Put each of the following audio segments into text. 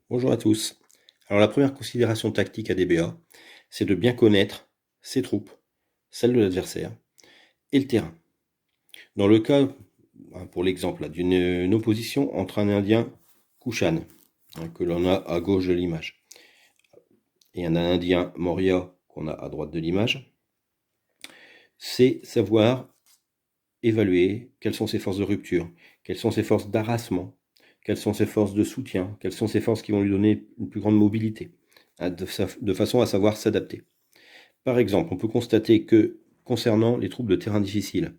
Bonjour à tous. Alors la première considération tactique à DBA, c'est de bien connaître ses troupes, celles de l'adversaire et le terrain. Dans le cas, pour l'exemple, d'une opposition entre un Indien Kushan, que l'on a à gauche de l'image, et un Indien Maurya qu'on a à droite de l'image, c'est savoir évaluer quelles sont ses forces de rupture, quelles sont ses forces d'arrasement, quelles sont ses forces de soutien, quelles sont ses forces qui vont lui donner une plus grande mobilité, de façon à savoir s'adapter. Par exemple, on peut constater que, concernant les troupes de terrain difficile,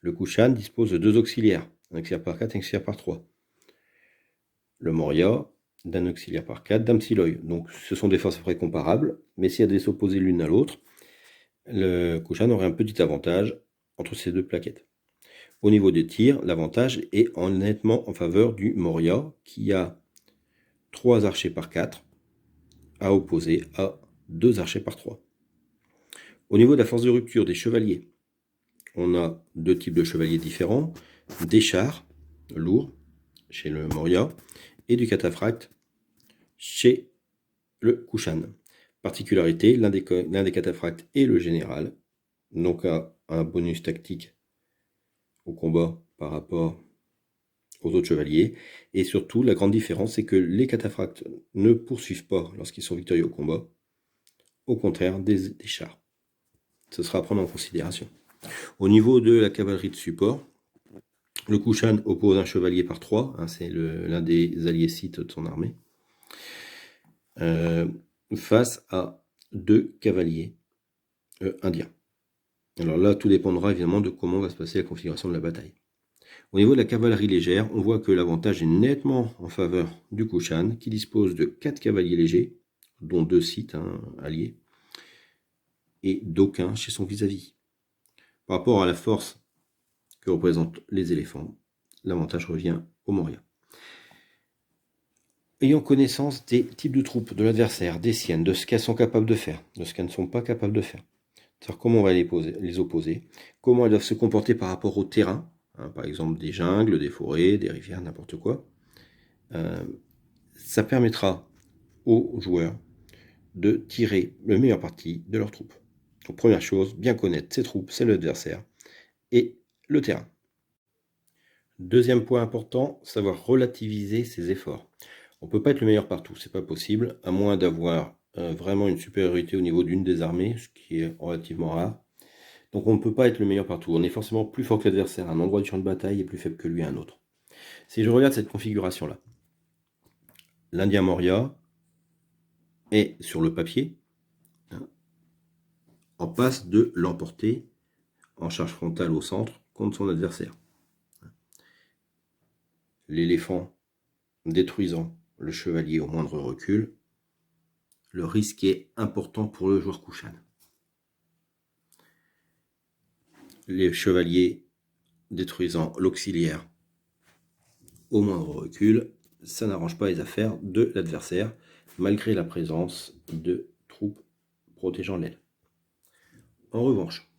le Kushan dispose de 2 auxiliaires, un auxiliaire par 4 et un auxiliaire par 3. Le Maurya, d'un auxiliaire par 4, d'un Psyloi. Donc ce sont des forces à peu près comparables, mais si elles devaient s'opposer l'une à l'autre, le Kushan aurait un petit avantage entre ces deux plaquettes. Au niveau des tirs, l'avantage est nettement en faveur du Maurya, qui a 3 archers par 4, à opposer à 2 archers par 3. Au niveau de la force de rupture des chevaliers, on a 2 types de chevaliers différents, des chars lourds chez le Maurya et du cataphracte chez le Kushan. Particularité, l'un des cataphractes est le général, donc a un bonus tactique au combat par rapport aux autres chevaliers, et surtout la grande différence c'est que les cataphractes ne poursuivent pas lorsqu'ils sont victorieux au combat, au contraire des chars. Ce sera à prendre en considération. Au niveau de la cavalerie de support, le Kushan oppose un chevalier par 3, c'est l'un des alliés scythes de son armée, face à 2 cavaliers indiens. Alors là, tout dépendra évidemment de comment va se passer la configuration de la bataille. Au niveau de la cavalerie légère, on voit que l'avantage est nettement en faveur du Kushan, qui dispose de 4 cavaliers légers, dont 2 scythes alliés, et d'aucun chez son vis-à-vis. Par rapport à la force que représentent les éléphants, l'avantage revient au Maurya. Ayant connaissance des types de troupes de l'adversaire, des siennes, de ce qu'elles sont capables de faire, de ce qu'elles ne sont pas capables de faire, c'est-à-dire comment on va les opposer, comment elles doivent se comporter par rapport au terrain, par exemple des jungles, des forêts, des rivières, n'importe quoi, ça permettra aux joueurs de tirer le meilleur parti de leurs troupes. Donc première chose, bien connaître ses troupes, c'est l'adversaire, et le terrain. Deuxième point important, savoir relativiser ses efforts. On ne peut pas être le meilleur partout, c'est pas possible, à moins d'avoir vraiment une supériorité au niveau d'une des armées, ce qui est relativement rare. Donc on ne peut pas être le meilleur partout, on est forcément plus fort que l'adversaire à un endroit du champ de bataille et plus faible que lui à un autre. Si je regarde cette configuration-là, l'Indien Maurya est sur le papier en passe de l'emporter en charge frontale au centre contre son adversaire. L'éléphant détruisant le chevalier au moindre recul, le risque est important pour le joueur Kushan. Les chevaliers détruisant l'auxiliaire au moindre recul, ça n'arrange pas les affaires de l'adversaire, malgré la présence de troupes protégeant l'aile. En revanche,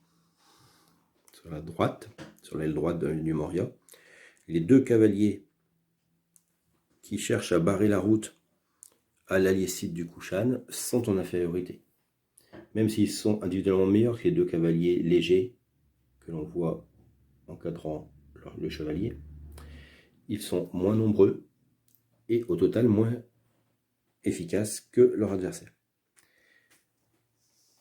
sur la droite, sur l'aile droite du Maurya, les 2 cavaliers qui cherchent à barrer la route à l'allié scythe du Kushan sont en infériorité. Même s'ils sont individuellement meilleurs que les 2 cavaliers légers que l'on voit encadrant le chevalier, ils sont moins nombreux et au total moins efficaces que leur adversaire.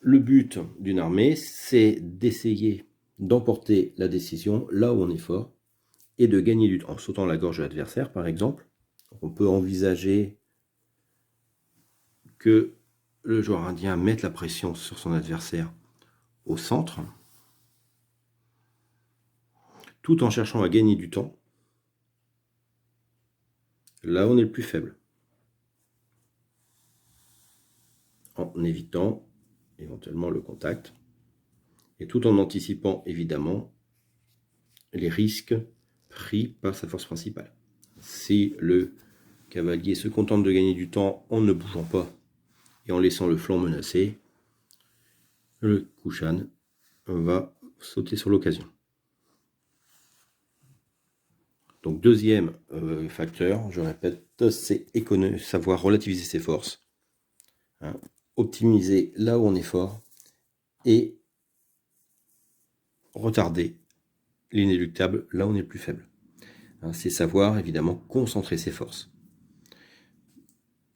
Le but d'une armée, c'est d'essayer d'emporter la décision là où on est fort et de gagner du temps en sautant la gorge de l'adversaire, par exemple. On peut envisager que le joueur indien mette la pression sur son adversaire au centre, tout en cherchant à gagner du temps là où on est le plus faible, en évitant éventuellement le contact, et tout en anticipant évidemment les risques pris par sa force principale. Si le cavalier se contente de gagner du temps en ne bougeant pas et en laissant le flanc menacé, le Kushan va sauter sur l'occasion. Donc deuxième facteur, je répète, c'est savoir relativiser ses forces, hein, optimiser là où on est fort et retarder l'inéluctable là où on est le plus faible. Hein, c'est savoir évidemment concentrer ses forces.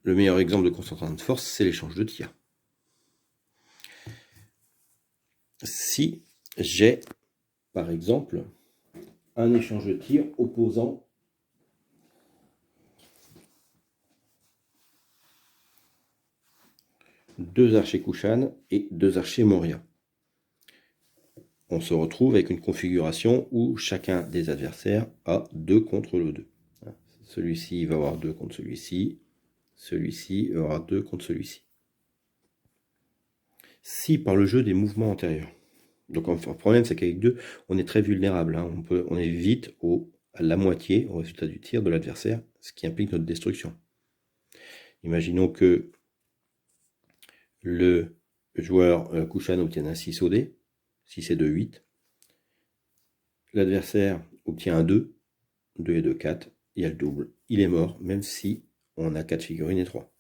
Le meilleur exemple de concentration de force, c'est l'échange de tir. Si j'ai par exemple un échange de tir opposant deux archers Kushan et deux archers Moria, on se retrouve avec une configuration où chacun des adversaires a 2 contre le 2. Celui-ci va avoir 2 contre celui-ci, celui-ci aura 2 contre celui-ci. Si par le jeu des mouvements antérieurs, donc le problème c'est qu'avec 2, on est très vulnérable, hein. On est vite à la moitié au résultat du tir de l'adversaire, ce qui implique notre destruction. Imaginons que le joueur Kushan obtienne un 6 au dé, 6 et 2, 8. L'adversaire obtient un 2, 2 et 2, 4, il y a le double, il est mort, même si on a 4 figurines et 3.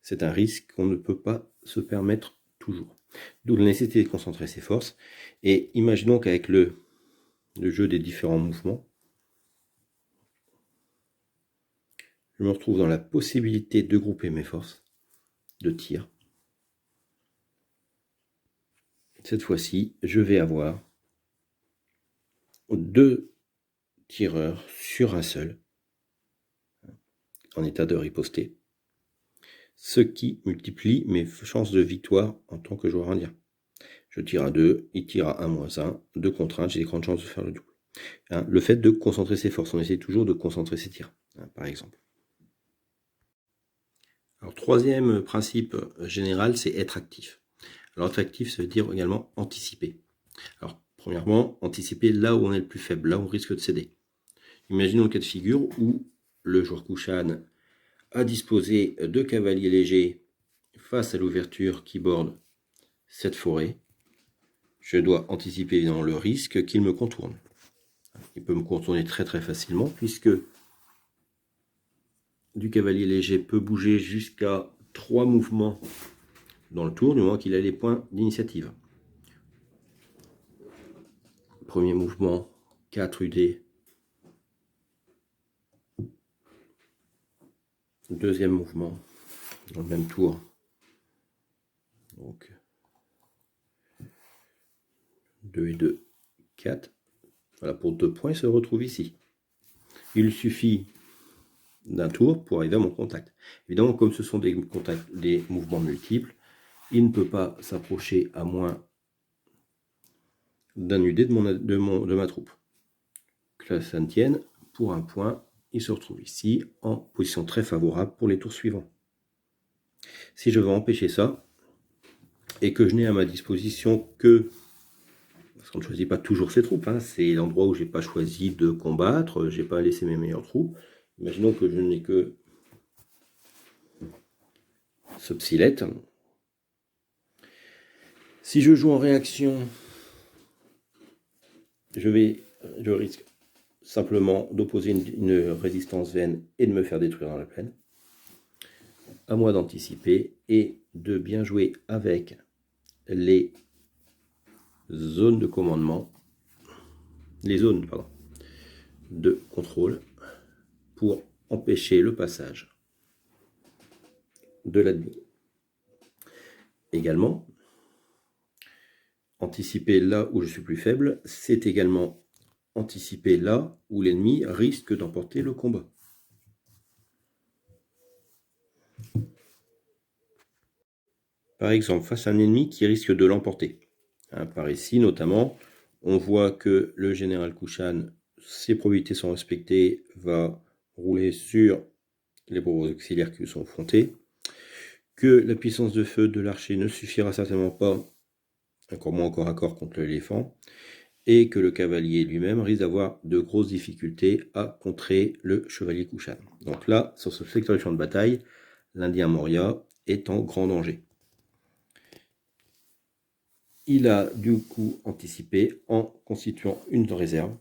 C'est un risque qu'on ne peut pas se permettre toujours. D'où la nécessité de concentrer ses forces. Et imaginons qu'avec le jeu des différents mouvements, je me retrouve dans la possibilité de grouper mes forces de tir. Cette fois-ci, je vais avoir 2 tireurs sur un seul, en état de riposter, ce qui multiplie mes chances de victoire en tant que joueur indien. Je tire à 2, il tire à 1 moins 1, 2 contre 1, j'ai des grandes chances de faire le double. Hein, le fait de concentrer ses forces, on essaie toujours de concentrer ses tirs, hein, par exemple. Alors, troisième principe général, c'est être actif. Alors, être actif, ça veut dire également anticiper. Alors, premièrement, anticiper là où on est le plus faible, là où on risque de céder. Imaginons le cas de figure où le joueur Kushan a disposé 2 cavaliers légers face à l'ouverture qui borde cette forêt. Je dois anticiper évidemment le risque qu'il me contourne. Il peut me contourner très très facilement puisque du cavalier léger peut bouger jusqu'à 3 mouvements dans le tour du moment qu'il a les points d'initiative. Premier mouvement, 4 UD. Deuxième mouvement, dans le même tour. Donc 2 et 2, 4. Voilà, pour 2 points, il se retrouve ici. Il suffit d'un tour pour arriver à mon contact. Évidemment, comme ce sont des mouvements multiples, il ne peut pas s'approcher à moins d'un UD de ma troupe. Que ça ne tienne, pour un point, il se retrouve ici en position très favorable pour les tours suivants. Si je veux empêcher ça, et que je n'ai à ma disposition que, parce qu'on ne choisit pas toujours ses troupes, hein, c'est l'endroit où je n'ai pas choisi de combattre, je n'ai pas laissé mes meilleures troupes. Imaginons que je n'ai que ce psilette. Si je joue en réaction, je risque simplement d'opposer une résistance vaine et de me faire détruire dans la plaine. À moi d'anticiper et de bien jouer avec les zones de commandement, les zones de contrôle pour empêcher le passage de l'ennemi. Également, anticiper là où je suis plus faible, c'est également anticiper là où l'ennemi risque d'emporter le combat. Par exemple, face à un ennemi qui risque de l'emporter. Hein, par ici, notamment, on voit que le général Kushan, ses probabilités sont respectées, va rouler sur les pauvres auxiliaires qui lui sont affrontés, que la puissance de feu de l'archer ne suffira certainement pas, encore moins corps à corps contre l'éléphant, et que le cavalier lui-même risque d'avoir de grosses difficultés à contrer le chevalier Kushan. Donc là, sur ce secteur du champ de bataille, l'Indien Moria est en grand danger. Il a du coup anticipé en constituant une réserve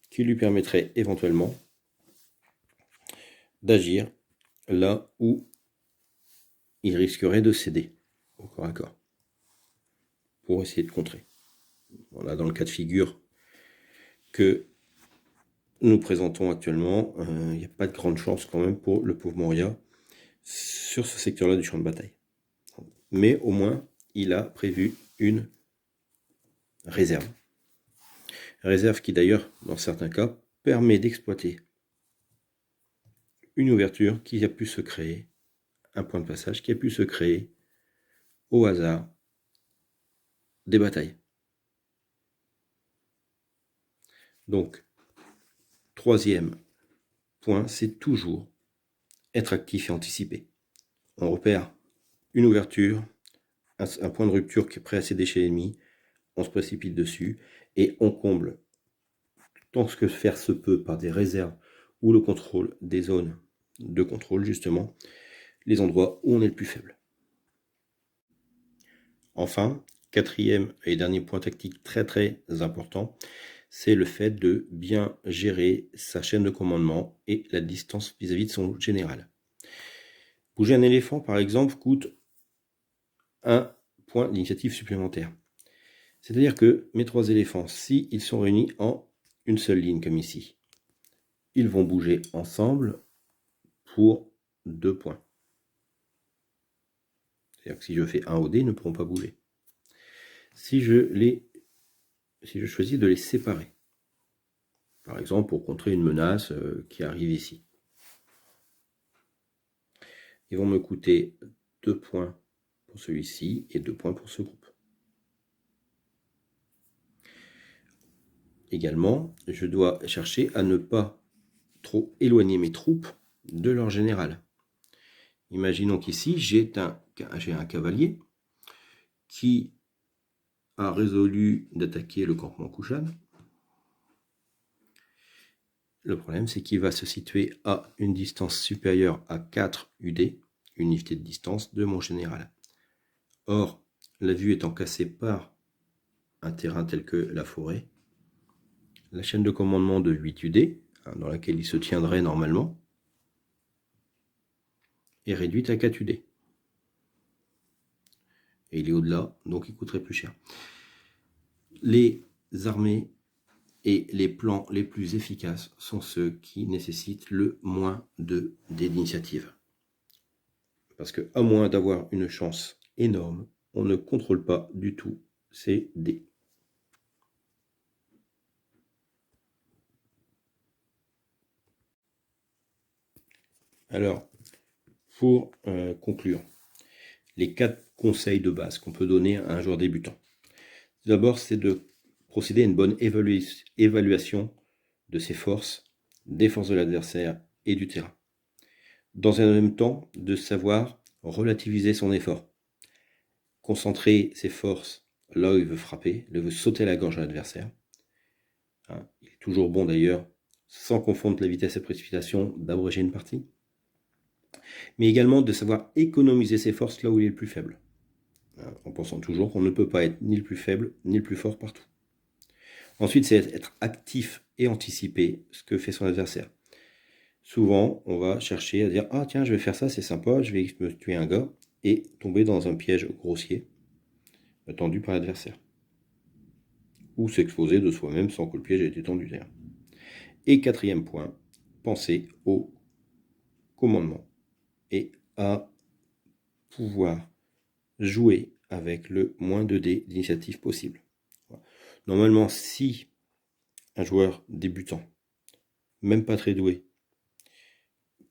qui lui permettrait éventuellement d'agir là où il risquerait de céder au corps à corps pour essayer de contrer. Voilà, dans le cas de figure que nous présentons actuellement, il n'y a pas de grande chance quand même pour le pauvre Moria sur ce secteur-là du champ de bataille. Mais au moins, il a prévu une réserve. Réserve qui d'ailleurs, dans certains cas, permet d'exploiter une ouverture qui a pu se créer, un point de passage qui a pu se créer au hasard des batailles. Donc, troisième point, c'est toujours être actif et anticiper. On repère une ouverture, un point de rupture qui est prêt à céder chez l'ennemi, on se précipite dessus et on comble tant ce que faire se peut par des réserves ou le contrôle des zones de contrôle, justement, les endroits où on est le plus faible. Enfin, quatrième et dernier point tactique très très important, c'est le fait de bien gérer sa chaîne de commandement et la distance vis-à-vis de son général. Bouger un éléphant, par exemple, coûte un point d'initiative supplémentaire. C'est-à-dire que mes 3 éléphants, si ils sont réunis en une seule ligne, comme ici, ils vont bouger ensemble pour 2 points. C'est-à-dire que si je fais un au dé, ils ne pourront pas bouger. Si je choisis de les séparer, par exemple pour contrer une menace qui arrive ici, ils vont me coûter 2 points pour celui-ci et 2 points pour ce groupe. Également, je dois chercher à ne pas trop éloigner mes troupes de leur général. Imaginons qu'ici, j'ai un cavalier qui a résolu d'attaquer le campement Kushan. Le problème, c'est qu'il va se situer à une distance supérieure à 4 UD, unité de distance de mon général. Or, la vue étant cassée par un terrain tel que la forêt, la chaîne de commandement de 8 UD, dans laquelle il se tiendrait normalement, est réduite à 4 UD. Et il est au-delà, donc il coûterait plus cher. Les armées et les plans les plus efficaces sont ceux qui nécessitent le moins de dés d'initiative. Parce que, à moins d'avoir une chance énorme, on ne contrôle pas du tout ces dés. Alors, pour conclure, les 4 conseils de base qu'on peut donner à un joueur débutant. D'abord, c'est de procéder à une bonne évaluation de ses forces, des forces de l'adversaire et du terrain. Dans un même temps, de savoir relativiser son effort. Concentrer ses forces là où il veut frapper, il veut sauter à la gorge à l'adversaire. Il est toujours bon d'ailleurs, sans confondre la vitesse et la précipitation, d'abréger une partie. Mais également de savoir économiser ses forces là où il est le plus faible. En pensant toujours qu'on ne peut pas être ni le plus faible ni le plus fort partout. Ensuite, c'est être actif et anticiper ce que fait son adversaire. Souvent, on va chercher à dire « Ah tiens, je vais faire ça, c'est sympa, je vais me tuer un gars » et tomber dans un piège grossier tendu par l'adversaire. Ou s'exposer de soi-même sans que le piège ait été tendu d'ailleurs. Et quatrième point, penser au commandement et à pouvoir jouer avec le moins de dés d'initiative possible. Normalement, si un joueur débutant, même pas très doué,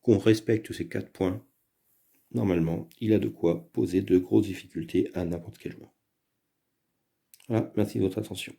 qu'on respecte ces 4 points, normalement, il a de quoi poser de grosses difficultés à n'importe quel joueur. Voilà, merci de votre attention.